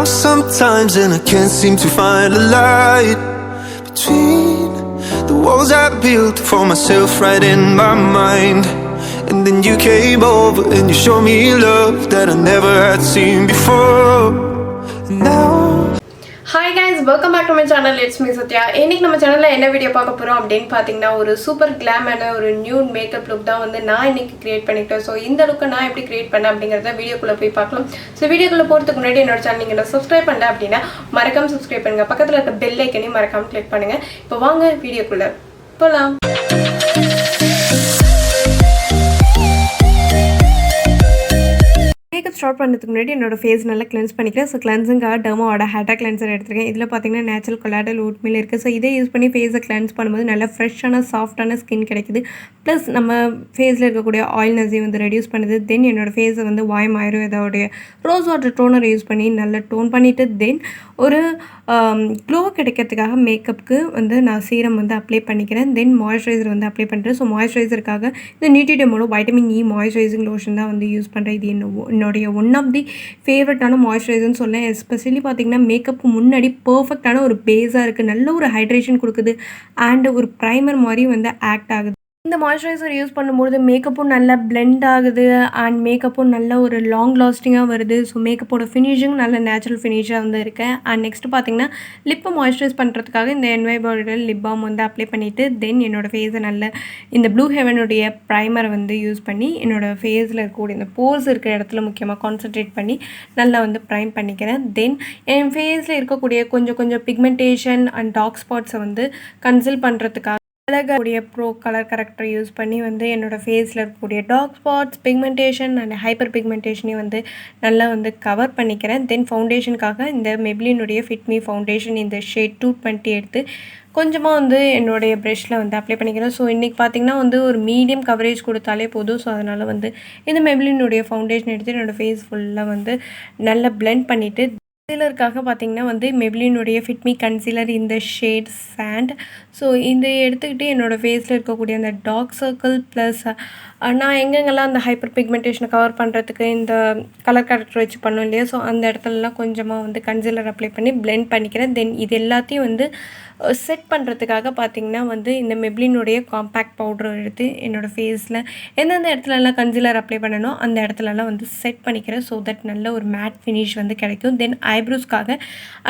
lost sometimes and I can't seem to find a light between the walls I built for myself right in my mind. And then you came over and you showed me love that I never had seen before. And now Hi guys, welcome back to my channel. It's me Sathya. இன்னைக்கு நம்ம சேனல்ல என்ன video பார்க்க போறோம் அப்படினு பாத்தீங்கன்னா ஒரு super கிளாமான ஒரு நியூட் மேக்கப் லுக் தான் வந்து நான் இன்னைக்கு கிரியேட் பண்ணிட்டேன். சோ இந்த லுக்கை நான் எப்படி கிரியேட் பண்ணேன் அப்படிங்கறத வீடியோக்குள்ள போய் பார்க்கலாம். சோ வீடியோக்குள்ள போறதுக்கு முன்னாடி என்னோட சேனல் நீங்க சப்ஸ்கிரைப் பண்ணல அப்படினா மறக்காம சப்ஸ்கிரைப் பண்ணுங்க. பக்கத்துல இருக்க பெல் ஐகானையும் மறக்காம கிளிக் பண்ணுங்க. இப்போ வாங்க வீடியோக்குள்ள போலாம். மேக்கப் ஸ்டார்ட் பண்ணுறதுக்கு முன்னாடி என்னோட ஃபேஸ் நல்லா கிளென்ஸ் பண்ணிக்கிறேன். ஸோ கிளென்சிங்காக டெர்மோட ஹேட்டா கிளென்சர் எடுத்துருக்கேன். இதில் பார்த்தீங்கன்னா நேச்சுரல் கொலாய்டல் ஓட்மீல் இருக்குது. ஸோ இதை யூஸ் பண்ணி ஃபேஸை கிளென்ஸ் பண்ணும்போது நல்லா ஃப்ரெஷ்ஷான சாஃப்டான ஸ்கின் கிடைக்குது. ப்ளஸ் நம்ம ஃபேஸில் இருக்கக்கூடிய ஆயில்னஸையும் வந்து ரெடியூஸ் பண்ணுது. தென் என்னோடய ஃபேஸை வந்து வாயம் ஆயுர்வேதாவுடைய ரோஸ் வாட்டர் டோனர் யூஸ் பண்ணி நல்லா டோன் பண்ணிவிட்டு தென் ஒரு க்ளோ கிடைக்கிறதுக்காக மேக்கப்புக்கு வந்து நான் சீரம் வந்து அப்ளை பண்ணிக்கிறேன். தென் மாய்ஸ்சரைசர் வந்து அப்ளை பண்ணுறேன். ஸோ மாய்ஸ்சரைசருக்காக இந்த நியூட்ரிடர்மோட வைட்டமின் இ மாய்ஸ்சரைசிங் லோஷன் தான் வந்து யூஸ் பண்ணுறேன். இது என்னுடைய ஒன் ஆஃப் தி ஃபேவரட்டான மாய்ஸ்சரைசர்னு சொல்லேன். எஸ்பெஷலி பார்த்திங்கன்னா மேக்கப்புக்கு முன்னாடி பர்ஃபெக்டான ஒரு பேஸாக இருக்குது. நல்ல ஒரு ஹைட்ரேஷன் கொடுக்குது அண்ட் ஒரு ப்ரைமர் மாதிரி வந்து ஆக்ட் ஆகுது. இந்த மாய்ஸ்சரைசர் யூஸ் பண்ணும்போது மேக்கப்பும் நல்லா பிளெண்ட் ஆகுது அண்ட் மேக்கப்பும் நல்ல ஒரு லாங் லாஸ்டிங்காக வருது. ஸோ மேக்கப்போட ஃபினிஷிங் நல்ல நேச்சுரல் ஃபினிஷாக வந்து இருக்கேன். அண்ட் நெக்ஸ்ட் பார்த்திங்கன்னா லிப்பை மாய்ஸ்சரைஸ் பண்ணுறதுக்காக இந்த என்வைபோட லிப் பாம் வந்து அப்ளை பண்ணிவிட்டு தென் என்னோடய ஃபேஸை நல்ல இந்த ப்ளூ ஹெவனுடைய ப்ரைமரை வந்து யூஸ் பண்ணி என்னோடய ஃபேஸில் இருக்கக்கூடிய இந்த போர்ஸ் இருக்கிற இடத்துல முக்கியமாக கான்சன்ட்ரேட் பண்ணி நல்லா வந்து ப்ரைம் பண்ணிக்கிறேன். தென் என் ஃபேஸில் இருக்கக்கூடிய கொஞ்சம் பிக்மெண்டேஷன் அண்ட் டார்க் ஸ்பாட்ஸை வந்து கன்சில் பண்ணுறதுக்காக அழகாக ப்ரோ கலர் கரெக்டரை யூஸ் பண்ணி வந்து என்னோடய ஃபேஸில் இருக்கக்கூடிய dark spots pigmentation and hyper பிக்மெண்டேஷனையும் வந்து நல்லா வந்து கவர் பண்ணிக்கிறேன். தென் ஃபவுண்டேஷனுக்காக இந்த மெப்ளினுடைய ஃபிட்மி ஃபவுண்டேஷன் இந்த ஷேட் 220 எடுத்து கொஞ்சமாக வந்து என்னுடைய ப்ரெஷ்ஷில் வந்து அப்ளை பண்ணிக்கிறேன். ஸோ இன்றைக்கி பார்த்திங்கன்னா வந்து ஒரு மீடியம் கவரேஜ் கொடுத்தாலே போதும். ஸோ அதனால் வந்து இந்த மெப்ளினுடைய ஃபவுண்டேஷன் எடுத்து என்னோடய ஃபேஸ் ஃபுல்லாக வந்து நல்லா பிளெண்ட் பண்ணிவிட்டு கன்சீலருக்காக பார்த்திங்கன்னா வந்து மெப்ளினுடைய ஃபிட்மி கன்சீலர் இந்த ஷேட் சாண்ட். ஸோ இந்த எடுத்துக்கிட்டு என்னோடய ஃபேஸில் இருக்கக்கூடிய அந்த டார்க் சர்க்கிள் ப்ளஸ் நான் எங்கெங்கெல்லாம் அந்த ஹைப்பர் பிக்மெண்டேஷனை கவர் பண்ணுறதுக்கு இந்த கலர் கரெக்டர் வச்சு பண்ணோம் இல்லையா, ஸோ அந்த இடத்துலலாம் கொஞ்சமாக வந்து கன்சீலர் அப்ளை பண்ணி பிளெண்ட் பண்ணிக்கிறேன். தென் இது எல்லாத்தையும் வந்து செட் பண்ணுறதுக்காக பார்த்திங்கன்னா வந்து இந்த மெப்ளினுடைய காம்பேக்ட் பவுடர் எடுத்து என்னோடய ஃபேஸில் எந்தெந்த இடத்துலலாம் கன்சீலர் அப்ளை பண்ணணும் அந்த இடத்துலலாம் வந்து செட் பண்ணிக்கிறேன். ஸோ தட் நல்ல ஒரு மேட் ஃபினிஷ் வந்து கிடைக்கும். தென் ஐப்ரோஸ்க்காக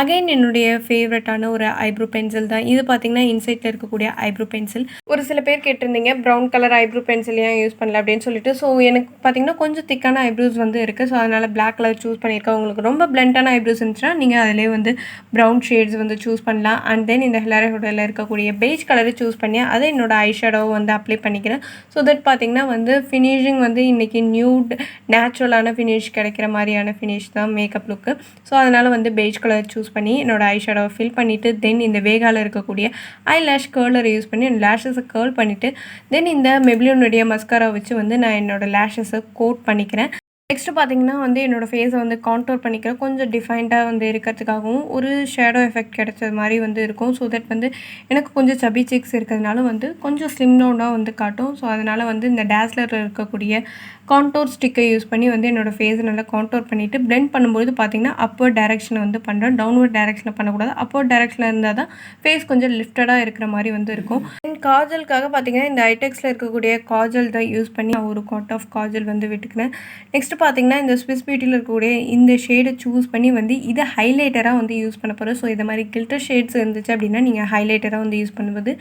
அகைன் என்னுடைய ஃபேவரட்டான ஒரு ஐப்ரோ பென்சில் தான் இது. பார்த்திங்கன்னா இன்சைட்டில் இருக்கக்கூடிய ஐப்ரோ பென்சில். ஒரு சில பேர் கேட்டிருந்தீங்க ப்ரௌன் கலர் ஐப்ரோ பென்சில் ஏன் யூஸ் பண்ணல அப்படின்னு சொல்லிட்டு. ஸோ எனக்கு பார்த்திங்கன்னா கொஞ்சம் திக்கான ஐப்ரோஸ் வந்து இருக்குது. ஸோ அதனால் பிளாக் கலர் சூஸ் பண்ணியிருக்கேன். உங்களுக்கு ரொம்ப பிளண்டான ஐப்ரோஸ் இருந்துச்சுன்னா நீங்கள் அதிலே வந்து ப்ரௌன் ஷேட்ஸ் வந்து சூஸ் பண்ணலாம். அண்ட் தென் இந்த ஹிலரிஹுட்டில் இருக்கக்கூடிய பெய்ஜ் கலரை சூஸ் பண்ணி அதை என்னோட ஐஷேடோவை வந்து அப்ளை பண்ணிக்கிறேன். ஸோ தட் பார்த்திங்கன்னா வந்து ஃபினிஷிங் வந்து இன்றைக்கி நியூட் நேச்சுரலான ஃபினிஷ் கிடைக்கிற மாதிரியான ஃபினிஷ் தான் மேக்கப் லுக்கு. ஸோ அதனால் வந்து பெய்ஜ் கலர் சூஸ் பண்ணி என்னோட ஐஷேடோவை ஃபில் பண்ணிவிட்டு தென் இந்த வேகாவில் இருக்கக்கூடிய ஐலாஷ் கேர்லரை யூஸ் பண்ணி லேஷஸை கேர்ல் பண்ணிவிட்டு தென் இந்த மெப்ளினுடைய மஸ்காரா வச்சு வந்து நான் என்னோடய லேஷஸை கோட் பண்ணிக்கிறேன். நெக்ஸ்ட்டு பார்த்திங்கன்னா வந்து என்னோடய ஃபேஸை வந்து கான்டோர் பண்ணிக்கிறேன். கொஞ்சம் டிஃபைன்டாக வந்து இருக்கிறதுக்காகவும் ஒரு ஷேடோ எஃபெக்ட் கிடைச்சது மாதிரி வந்து இருக்கும். ஸோ தட் வந்து எனக்கு கொஞ்சம் சபி சீக்ஸ் இருக்கிறதுனால வந்து கொஞ்சம் ஸ்லிம் டவுனாக வந்து காட்டும். ஸோ அதனால் வந்து இந்த டேஸ்லரில் இருக்கக்கூடிய கான்டோர் ஸ்டிக்கை யூஸ் பண்ணி வந்து என்னோடய ஃபேஸை நல்லா கான்டோர் பண்ணிவிட்டு பிளெண்ட் பண்ணும்போது பார்த்திங்கன்னா அப்போர்ட் டைரெக்ஷனை வந்து பண்ணுறேன். டவுன்வர்ட் டைரெக்ஷனில் பண்ணக்கூடாது. அப்போர்ட் டைரெக்ஷனில் இருந்தால் தான் ஃபேஸ் கொஞ்சம் லிஃப்டடாக இருக்கிற மாதிரி வந்து இருக்கும். அண்ட் காஜலுக்காக பார்த்திங்கன்னா இந்த ஐடெக்ஸில் இருக்கக்கூடிய காஜல் தான் யூஸ் பண்ணி ஒரு காட் ஆஃப் காஜல் வந்து விட்டுக்கிறேன். நெக்ஸ்ட்டு பார்த்திங்கன்னா இந்த ஸ்விஸ் பியூட்டியில் இருக்கக்கூடிய இந்த ஷேடை சூஸ் பண்ணி வந்து இதை ஹைலைட்டராக வந்து யூஸ் பண்ண போகிறேன். ஸோ இது மாதிரி கில்டர் ஷேட்ஸ் இருந்துச்சு அப்படின்னா நீங்கள் ஹைலைட்டராக வந்து யூஸ் பண்ணுவது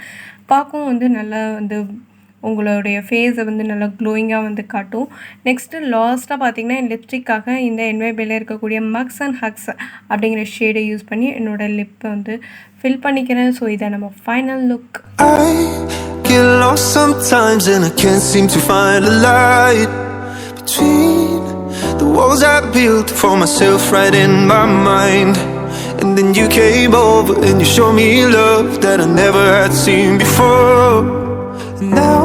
பார்க்கவும் வந்து நல்லா வந்து உங்களுடைய ஃபேஸை வந்து நல்லா க்ளோயிங்காக வந்து காட்டும். நெக்ஸ்ட்டு லாஸ்ட்டாக பார்த்திங்கன்னா என் லிப்ஸ்டிக்காக இந்த என்வைபியில் இருக்கக்கூடிய மக்ஸ் அண்ட் ஹக்ஸ் அப்படிங்கிற ஷேடை யூஸ் பண்ணி என்னோடய லிப்பை வந்து ஃபில் பண்ணிக்கிறேன். ஸோ இதை நம்ம final look. Get lost sometimes and I can't seem to find a light between the walls I built for myself right in my mind. And then you came over and you showed me love that I never had seen before. And now